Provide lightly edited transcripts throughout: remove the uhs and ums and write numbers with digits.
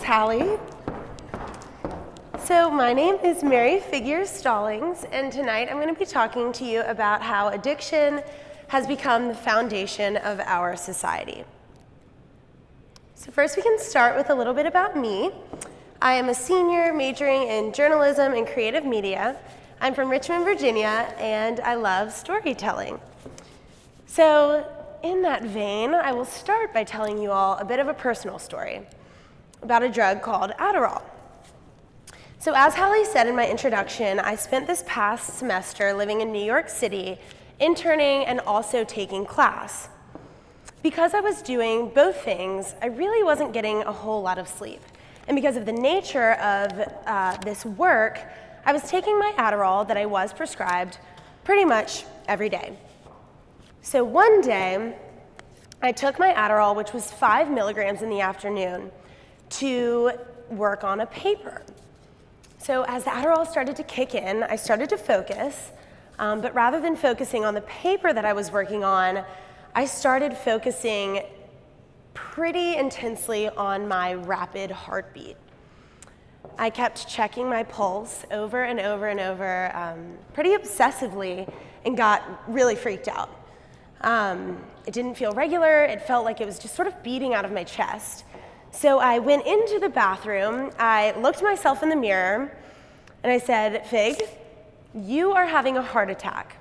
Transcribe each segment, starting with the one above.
Hallie. So my name is Figuers Stallings, and tonight I'm going to be talking to you about how addiction has become the foundation of our society. So first we can start with a little bit about me. I am a senior majoring in journalism and creative media. I'm from Richmond, Virginia, and I love storytelling. So in that vein, I will start by telling you all a bit of a personal story about a drug called Adderall. So as Hallie said in my introduction, I spent this past semester living in New York City, interning and also taking class. Because I was doing both things, I really wasn't getting a whole lot of sleep. And because of the nature of this work, I was taking my Adderall that I was prescribed pretty much every day. So one day, I took my Adderall, which was 5 milligrams in the afternoon, to work on a paper. So as the Adderall started to kick in, I started to focus, but rather than focusing on the paper that I was working on, I started focusing pretty intensely on my rapid heartbeat. I kept checking my pulse over and over and over, pretty obsessively, and got really freaked out. It didn't feel regular. It felt like it was just sort of beating out of my chest. So I went into the bathroom, I looked myself in the mirror, and I said, Fig, you are having a heart attack.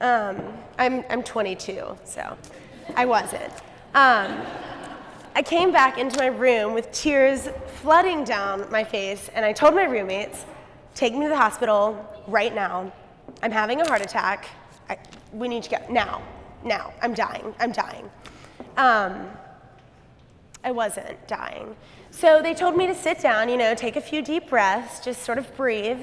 I'm 22, so I wasn't. I came back into my room with tears flooding down my face, and I told my roommates, take me to the hospital right now. I'm having a heart attack. We need to go now. I'm dying. I wasn't dying. So they told me to sit down, take a few deep breaths, just sort of breathe,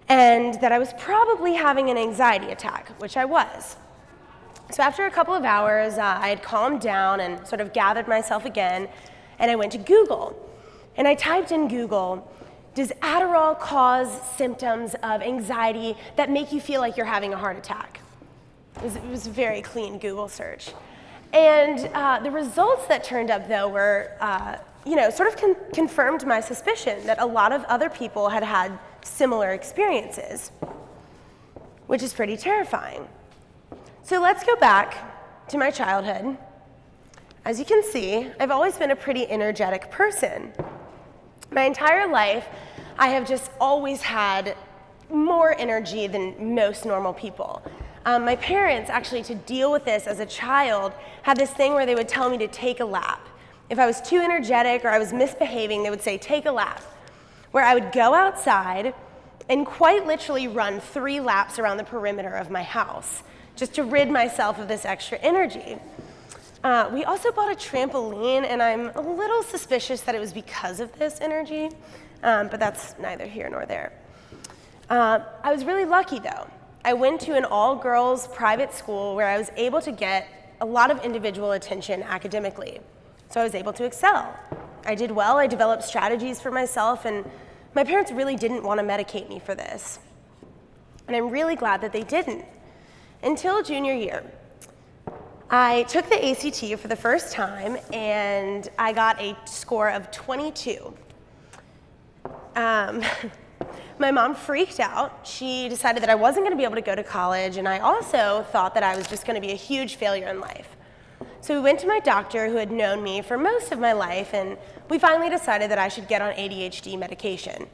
and that I was probably having an anxiety attack, which I was. So after a couple of hours, I had calmed down and sort of gathered myself again, and I went to Google. And I typed in Google, does Adderall cause symptoms of anxiety that make you feel like you're having a heart attack? It was a very clean Google search. And the results that turned up, though, were, sort of confirmed my suspicion that a lot of other people had had similar experiences, which is pretty terrifying. So let's go back to my childhood. As you can see, I've always been a pretty energetic person. My entire life, I have just always had more energy than most normal people. My parents, actually, to deal with this as a child, had this thing where they would tell me to take a lap. If I was too energetic or I was misbehaving, they would say, take a lap, where I would go outside and quite literally run 3 laps around the perimeter of my house, just to rid myself of this extra energy. We also bought a trampoline, and I'm a little suspicious that it was because of this energy, but that's neither here nor there. I was really lucky, though. I went to an all-girls private school where I was able to get a lot of individual attention academically, so I was able to excel. I did well, I developed strategies for myself, and my parents really didn't want to medicate me for this. And I'm really glad that they didn't. Until junior year, I took the ACT for the first time, and I got a score of 22. My mom freaked out. She decided that I wasn't going to be able to go to college, and I also thought that I was just going to be a huge failure in life. So we went to my doctor, who had known me for most of my life, and we finally decided that I should get on ADHD medication.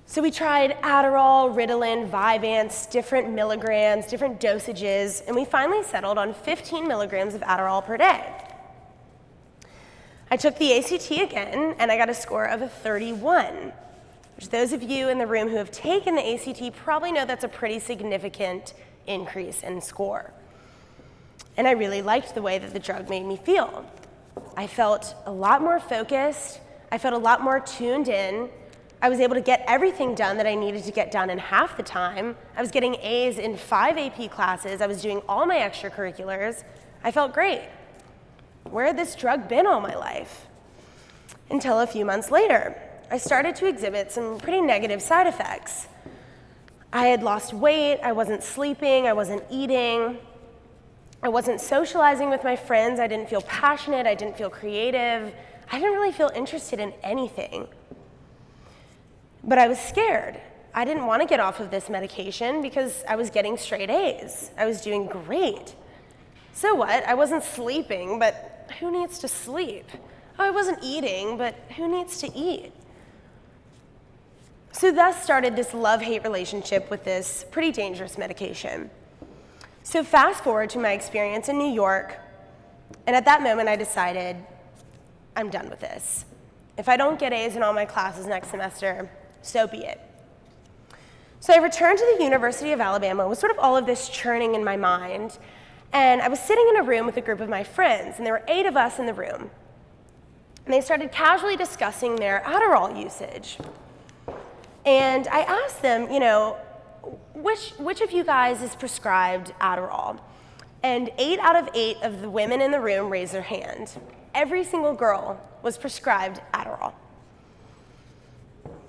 So we tried Adderall, Ritalin, Vyvanse, different milligrams, different dosages, and we finally settled on 15 milligrams of Adderall per day. I took the ACT again, and I got a score of a 31. Which those of you in the room who have taken the ACT probably know that's a pretty significant increase in score. And I really liked the way that the drug made me feel. I felt a lot more focused. I felt a lot more tuned in. I was able to get everything done that I needed to get done in half the time. I was getting A's in 5 AP classes. I was doing all my extracurriculars. I felt great. Where had this drug been all my life? Until a few months later, I started to exhibit some pretty negative side effects. I had lost weight, I wasn't sleeping, I wasn't eating, I wasn't socializing with my friends, I didn't feel passionate, I didn't feel creative, I didn't really feel interested in anything. But I was scared. I didn't want to get off of this medication because I was getting straight A's. I was doing great. So what? I wasn't sleeping, but who needs to sleep? Oh, I wasn't eating, but who needs to eat? So thus started this love-hate relationship with this pretty dangerous medication. So fast forward to my experience in New York, and at that moment I decided, I'm done with this. If I don't get A's in all my classes next semester, so be it. So I returned to the University of Alabama with sort of all of this churning in my mind, and I was sitting in a room with a group of my friends, and there were 8 of us in the room. And they started casually discussing their Adderall usage. And I asked them, which of you guys is prescribed Adderall? And 8 out of 8 of the women in the room raised their hand. Every single girl was prescribed Adderall.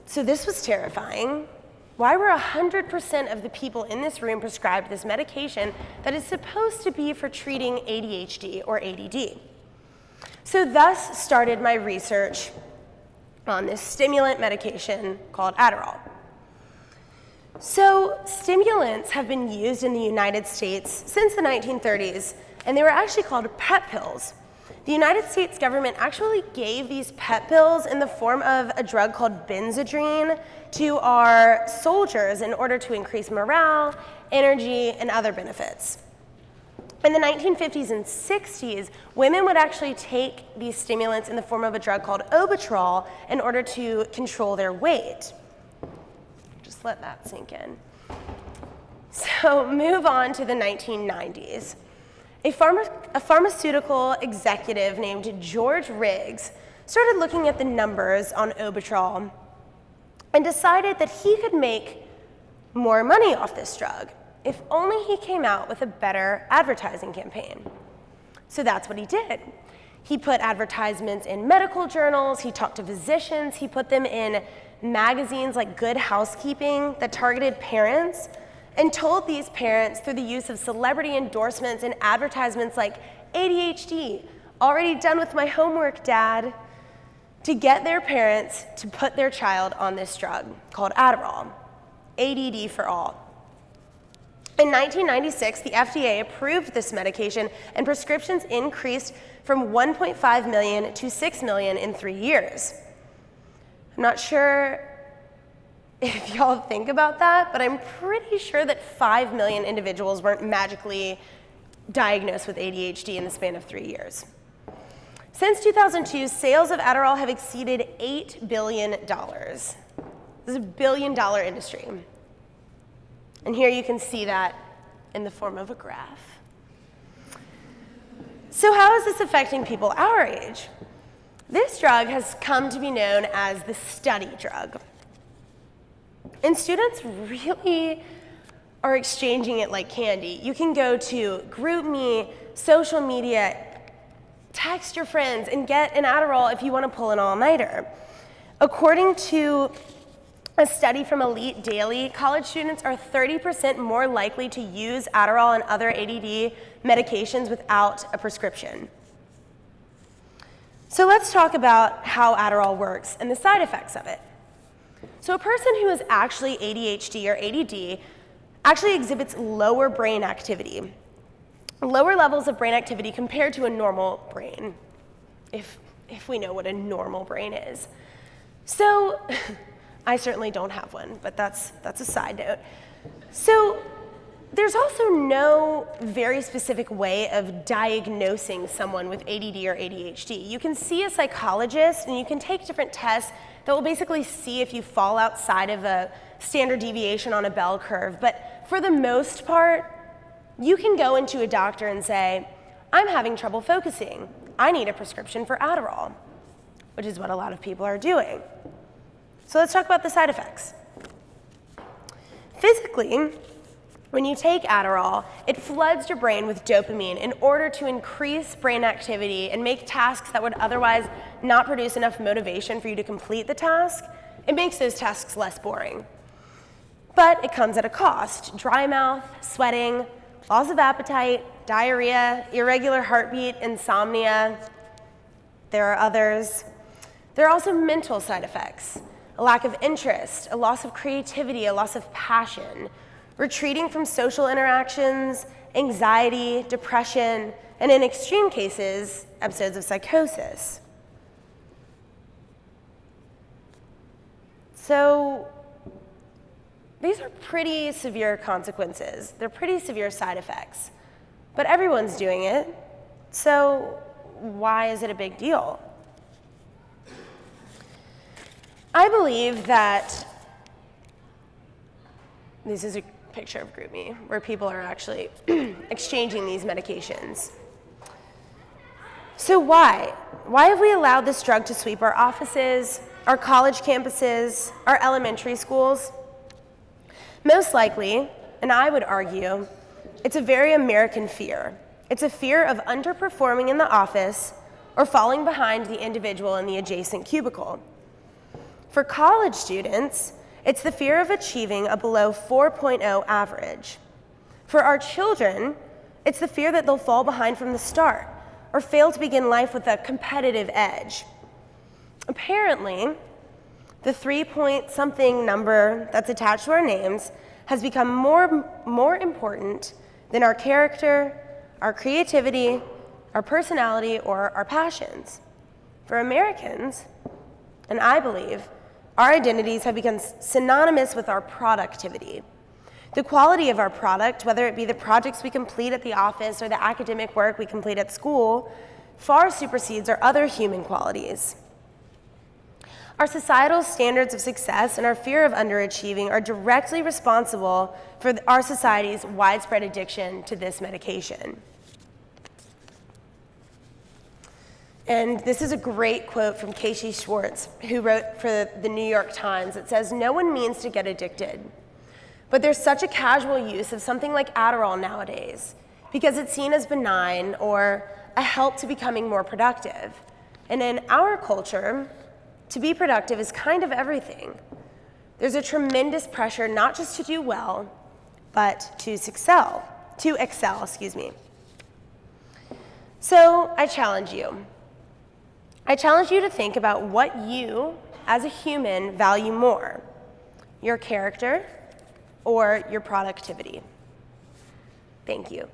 So this was terrifying. Why were 100% of the people in this room prescribed this medication that is supposed to be for treating ADHD or ADD? So thus started my research on this stimulant medication called Adderall. So stimulants have been used in the United States since the 1930s, and they were actually called PEP pills. The United States government actually gave these PEP pills in the form of a drug called benzodrine to our soldiers in order to increase morale, energy, and other benefits. In the 1950s and 60s, women would actually take these stimulants in the form of a drug called Obitrol in order to control their weight. Just let that sink in. So move on to the 1990s. A pharmaceutical executive named George Riggs started looking at the numbers on Obitrol and decided that he could make more money off this drug if only he came out with a better advertising campaign. So that's what he did. He put advertisements in medical journals, he talked to physicians, he put them in magazines like Good Housekeeping that targeted parents, and told these parents through the use of celebrity endorsements and advertisements like ADHD, already done with my homework, Dad, to get their parents to put their child on this drug called Adderall, ADD for all. In 1996, the FDA approved this medication, and prescriptions increased from 1.5 million to 6 million in 3 years. I'm not sure if y'all think about that, but I'm pretty sure that 5 million individuals weren't magically diagnosed with ADHD in the span of 3 years. Since 2002, sales of Adderall have exceeded $8 billion. This is a billion-dollar industry. And here you can see that in the form of a graph. So how is this affecting people our age? This drug has come to be known as the study drug. And students really are exchanging it like candy. You can go to GroupMe, social media, text your friends, and get an Adderall if you want to pull an all-nighter. According to a study from Elite Daily, college students are 30% more likely to use Adderall and other ADD medications without a prescription. So let's talk about how Adderall works and the side effects of it. So a person who is actually ADHD or ADD actually exhibits lower brain activity, lower levels of brain activity compared to a normal brain, if we know what a normal brain is. So I certainly don't have one, but that's a side note. So there's also no very specific way of diagnosing someone with ADD or ADHD. You can see a psychologist and you can take different tests that will basically see if you fall outside of a standard deviation on a bell curve. But for the most part, you can go into a doctor and say, I'm having trouble focusing. I need a prescription for Adderall, which is what a lot of people are doing. So let's talk about the side effects. Physically, when you take Adderall, it floods your brain with dopamine in order to increase brain activity and make tasks that would otherwise not produce enough motivation for you to complete the task. It makes those tasks less boring. But it comes at a cost: dry mouth, sweating, loss of appetite, diarrhea, irregular heartbeat, insomnia. There are others. There are also mental side effects: a lack of interest, a loss of creativity, a loss of passion, retreating from social interactions, anxiety, depression, and in extreme cases, episodes of psychosis. So these are pretty severe consequences. They're pretty severe side effects. But everyone's doing it, so why is it a big deal? I believe that this is a picture of GroupMe, where people are actually exchanging these medications. So why? Why have we allowed this drug to sweep our offices, our college campuses, our elementary schools? Most likely, and I would argue, it's a very American fear. It's a fear of underperforming in the office or falling behind the individual in the adjacent cubicle. For college students, it's the fear of achieving a below 4.0 average. For our children, it's the fear that they'll fall behind from the start or fail to begin life with a competitive edge. Apparently, the 3-point-something number that's attached to our names has become more important than our character, our creativity, our personality, or our passions. For Americans, and I believe, our identities have become synonymous with our productivity. The quality of our product, whether it be the projects we complete at the office or the academic work we complete at school, far supersedes our other human qualities. Our societal standards of success and our fear of underachieving are directly responsible for our society's widespread addiction to this medication. And this is a great quote from Casey Schwartz, who wrote for the New York Times. It says, "No one means to get addicted, but there's such a casual use of something like Adderall nowadays because it's seen as benign or a help to becoming more productive. And in our culture, to be productive is kind of everything. There's a tremendous pressure not just to do well, but to excel. So I challenge you. I challenge you to think about what you, as a human, value more: your character or your productivity. Thank you.